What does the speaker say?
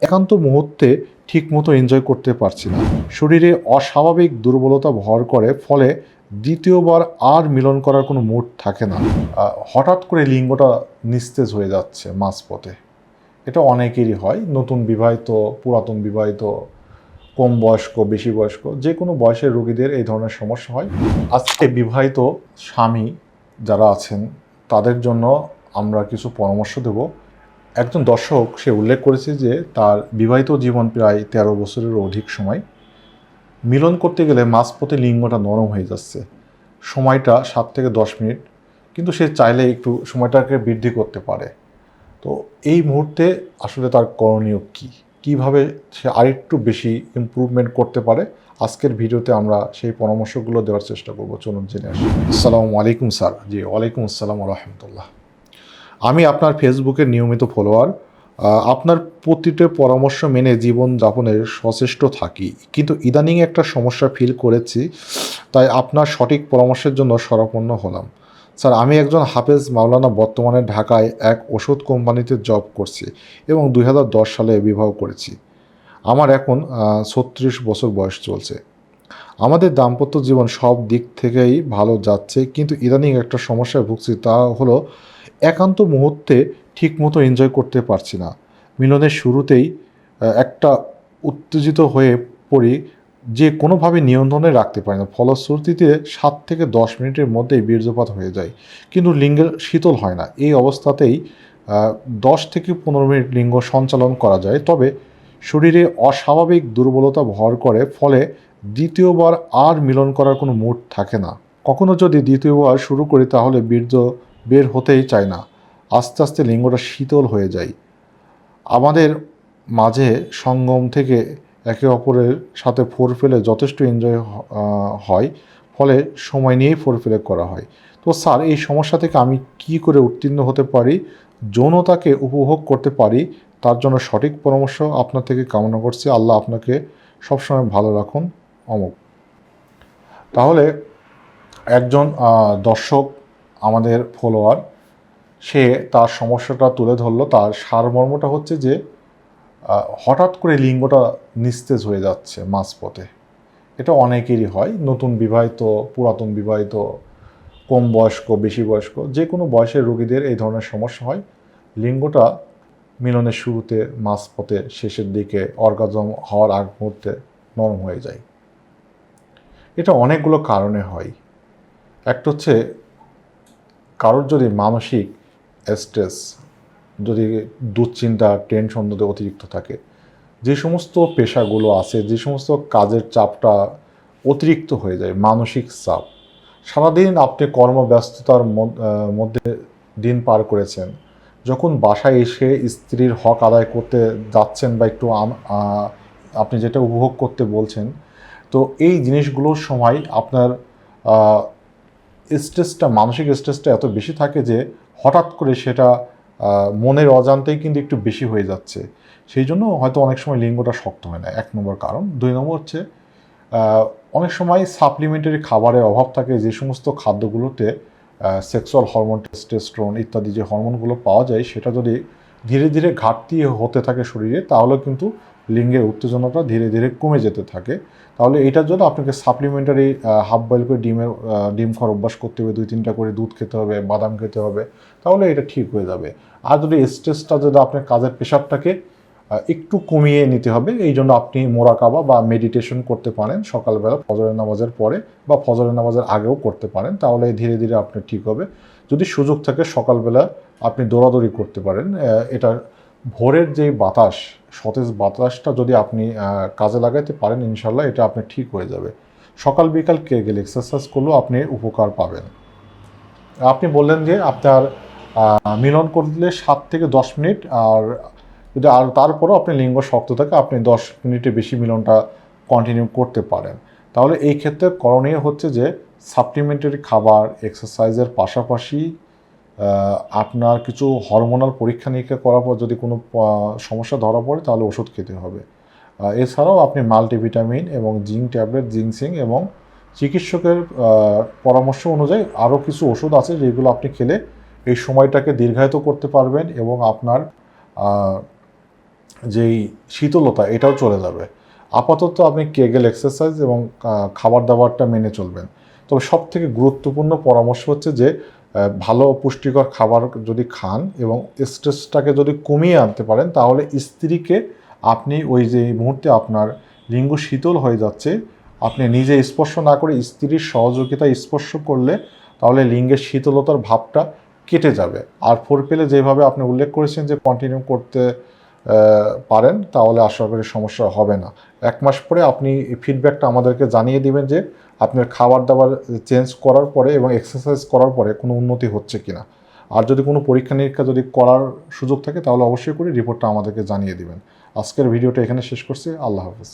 একান্ত মুহূর্তে ঠিকমতো এনজয় করতে পারছি না। শরীরে অস্বাভাবিক দুর্বলতা ভর করে, ফলে দ্বিতীয়বার আর মিলন করার কোনো মুড থাকে না। হঠাৎ করে লিঙ্গটা নিস্তেজ হয়ে যাচ্ছে মাঝপথে। এটা অনেকেরই হয়, নতুন বিবাহিত, পুরাতন বিবাহিত, কম বয়স্ক, বেশি বয়স্ক, যে কোনো বয়সের রোগীদের এই ধরনের সমস্যা হয়। আজকে বিবাহিত স্বামী যারা আছেন তাদের জন্য আমরা কিছু পরামর্শ দেব। একজন দর্শক সে উল্লেখ করেছে যে তার বিবাহিত জীবন প্রায় ১৩ বছরেরও অধিক সময়। মিলন করতে গেলে মাঝপথে লিঙ্গটা নরম হয়ে যাচ্ছে। সময়টা ৭ থেকে ১০ মিনিট, কিন্তু সে চাইলে একটু সময়টাকে বৃদ্ধি করতে পারে। তো এই মুহূর্তে আসলে তার করণীয় কী? কীভাবে সে আরেকটু বেশি ইমপ্রুভমেন্ট করতে পারে? আজকের ভিডিওতে আমরা সেই পরামর্শগুলো দেওয়ার চেষ্টা করব। চলুন জেনে আসি। আসসালামু আলাইকুম স্যার। জি, ওয়ালাইকুম আসসালাম ওয়া রাহমাতুল্লাহ। আমি আপনার ফেসবুকের নিয়মিত ফলোয়ার। আপনার প্রতিটা পরামর্শ মেনে জীবনযাপনের সচেষ্ট থাকি। কিন্তু ইদানিং একটা সমস্যা ফিল করেছি, তাই আপনার সঠিক পরামর্শের জন্য শরণাপন্ন হলাম। স্যার, আমি একজন হাফেজ মাওলানা, বর্তমানে ঢাকায় এক ওষুধ কোম্পানিতে জব করছি এবং ২০১০ সালে বিবাহ করেছি। আমার এখন ৩৬ বছর বয়স চলছে। আমাদের দাম্পত্য জীবন সব দিক থেকেই ভালো যাচ্ছে, কিন্তু ইদানিং একটা সমস্যায় ভুগছি, তা হলো একান্ত মুহূর্তে ঠিকমতো এনজয় করতে পারছি না। মিলনের শুরুতেই একটা উত্তেজিত হয়ে পড়ি, যে কোনোভাবে নিয়ন্ত্রণে রাখতে পারি না। ফলশ্রুতিতে ৭ থেকে ১০ মিনিটের মধ্যেই বীর্যপাত হয়ে যায়, কিন্তু লিঙ্গের শীতল হয় না। এই অবস্থাতেই ১০ থেকে ১৫ মিনিট লিঙ্গ সঞ্চালন করা যায়, তবে শরীরে অস্বাভাবিক দুর্বলতা ভর করে, ফলে দ্বিতীয়বার আর মিলন করার কোনো মুড থাকে না। কখনো যদি দ্বিতীয়বার শুরু করি তাহলে বীর্য বের হতেই চায় না। আস্তে আস্তে লিঙ্গটা শীতল হয়ে যায়। আমাদের মাঝে সঙ্গম থেকে একে অপরের সাথে ফোর ফেলে যথেষ্ট এনজয় হয়, ফলে সময় নিয়েই ফোর ফেলে করা হয়। তো স্যার, এই সমস্যা থেকে আমি কি করে উত্তীর্ণ হতে পারি, যৌনতাকে উপভোগ করতে পারি, তার জন্য সঠিক পরামর্শ আপনার থেকে কামনা করছি। আল্লাহ আপনাকে সবসময় ভালো রাখুন। অমুক। তাহলে একজন দর্শক, আমাদের ফলোয়ার, সে তার সমস্যাটা তুলে ধরলো। তার সারমর্মটা হচ্ছে যে হঠাৎ করে লিঙ্গটা নিস্তেজ হয়ে যাচ্ছে মাঝপথে। এটা অনেকেরই হয়, নতুন বিবাহিত, পুরাতন বিবাহিত, কম বয়স্ক, বেশি বয়স্ক, যে কোনো বয়সের রোগীদের এই ধরনের সমস্যা হয়। লিঙ্গটা মিলনের শুরুতে, মাঝপথে, শেষের দিকে, অর্গাজম হওয়ার আগ মুহূর্তে নরম হয়ে যায়। এটা অনেকগুলো কারণে হয়। একটা হচ্ছে, কারোর যদি মানসিক স্ট্রেস, যদি দুশ্চিন্তা, টেনশন যদি অতিরিক্ত থাকে, যে সমস্ত পেশাগুলো আছে, যে সমস্ত কাজের চাপটা অতিরিক্ত হয়ে যায়, মানসিক চাপ, সারাদিন আপনি কর্মব্যস্ততার মধ্যে দিন পার করেছেন, যখন বাসায় এসে স্ত্রীর হক আদায় করতে যাচ্ছেন বা একটু আপনি যেটা উপভোগ করতে বলছেন, তো এই জিনিসগুলোর সময় আপনার স্ট্রেসটা, মানসিক স্ট্রেসটা এত বেশি থাকে যে হঠাৎ করে সেটা মনের অজান্তেই কিন্তু একটু বেশি হয়ে যাচ্ছে। সেই জন্য হয়তো অনেক সময় লিঙ্গটা শক্ত হয় না, ১ নম্বর কারণ। ২ নম্বর হচ্ছে, অনেক সময় সাপ্লিমেন্টারি খাবারের অভাব থাকে, যে সমস্ত খাদ্যগুলোতে সেক্সুয়াল হরমোন, টেস্টোস্টেরন ইত্যাদি যে হরমোনগুলো পাওয়া যায়, সেটা যদি ধীরে ধীরে ঘাটতি হতে থাকে শরীরে, তাহলে কিন্তু লিঙ্গের উত্তেজনাটা ধীরে ধীরে কমে যেতে থাকে। তাহলে এটার জন্য আপনাকে সাপ্লিমেন্টারি হাফ বয়েল করে ডিম খাওয়ার অভ্যাস করতে হবে, ২-৩টা করে দুধ খেতে হবে, বাদাম খেতে হবে, তাহলে এটা ঠিক হয়ে যাবে। আর যদি স্ট্রেসটা, যদি আপনার কাজের প্রেশারটাকে একটু কমিয়ে নিতে হবে, এই জন্য আপনি মোরাকাবা বা মেডিটেশন করতে পারেন সকালবেলা ফজরের নামাজের পরে, বা ফজরের নামাজের আগেও করতে পারেন, তাহলে ধীরে ধীরে আপনার ঠিক হবে। যদি সুযোগ থাকে সকালবেলা আপনি দৌড়াদৌড়ি করতে পারেন। এটা ভোরের যে বাতাস, সতেজ বাতাসটা যদি আপনি কাজে লাগাতে পারেন, ইনশাল্লাহ এটা আপনার ঠিক হয়ে যাবে। সকাল বিকাল গেলে এক্সারসাইজ করলেও আপনি উপকার পাবেন। আপনি বললেন যে আপনার মিলন করলে ৭ থেকে ১০ মিনিট, আর যদি আর তারপরেও আপনি লিঙ্গ শক্ত থাকে, আপনি ১০ মিনিটের বেশি মিলনটা কন্টিনিউ করতে পারেন। তাহলে এই ক্ষেত্রে করণীয় হচ্ছে যে সাপ্লিমেন্টারি খাবার, এক্সারসাইজের পাশাপাশি আপনার কিছু হরমোনাল পরীক্ষা নিরীক্ষা করার পর যদি কোনো সমস্যা ধরা পড়ে, তাহলে ওষুধ খেতে হবে। এছাড়াও আপনি মাল্টিভিটামিন এবং জিঙ্ক ট্যাবলেট, জিঙ্কসিং, এবং চিকিৎসকের পরামর্শ অনুযায়ী আরও কিছু ওষুধ আছে, যেগুলো আপনি খেলে এই সময়টাকে দীর্ঘায়িত করতে পারবেন এবং আপনার যেই শীতলতা এটাও চলে যাবে। আপাতত আপনি কেগেল এক্সারসাইজ এবং খাবার দাবারটা মেনে চলবেন। তবে সবথেকে গুরুত্বপূর্ণ পরামর্শ হচ্ছে যে ভালো পুষ্টিকর খাবার যদি খান এবং স্ট্রেসটাকে যদি কমিয়ে আনতে পারেন, তাহলে স্ত্রীকে আপনি ওই যে মুহূর্তে আপনার লিঙ্গ শীতল হয়ে যাচ্ছে, আপনি নিজে স্পর্শ না করে স্ত্রীর সহযোগিতায় স্পর্শ করলে তাহলে লিঙ্গের শীতলতার ভাবটা কেটে যাবে। আর ফোরপ্লে যেভাবে আপনি উল্লেখ করেছেন যে কন্টিনিউ করতে পারেন, তাহলে আশা করি সমস্যা হবে না। 1 মাস পরে আপনি ফিডব্যাকটা আমাদেরকে জানিয়ে দিবেন যে আপনার খাবার দাবার চেঞ্জ করার পরে এবং এক্সারসাইজ করার পরে কোনো উন্নতি হচ্ছে কিনা। আর যদি কোনো পরীক্ষা নিরীক্ষা যদি করার সুযোগ থাকে তাহলে অবশ্যই করে রিপোর্টটা আমাদেরকে জানিয়ে দিবেন। আজকের ভিডিওটা এখানে শেষ করছি। আল্লাহ হাফেজ।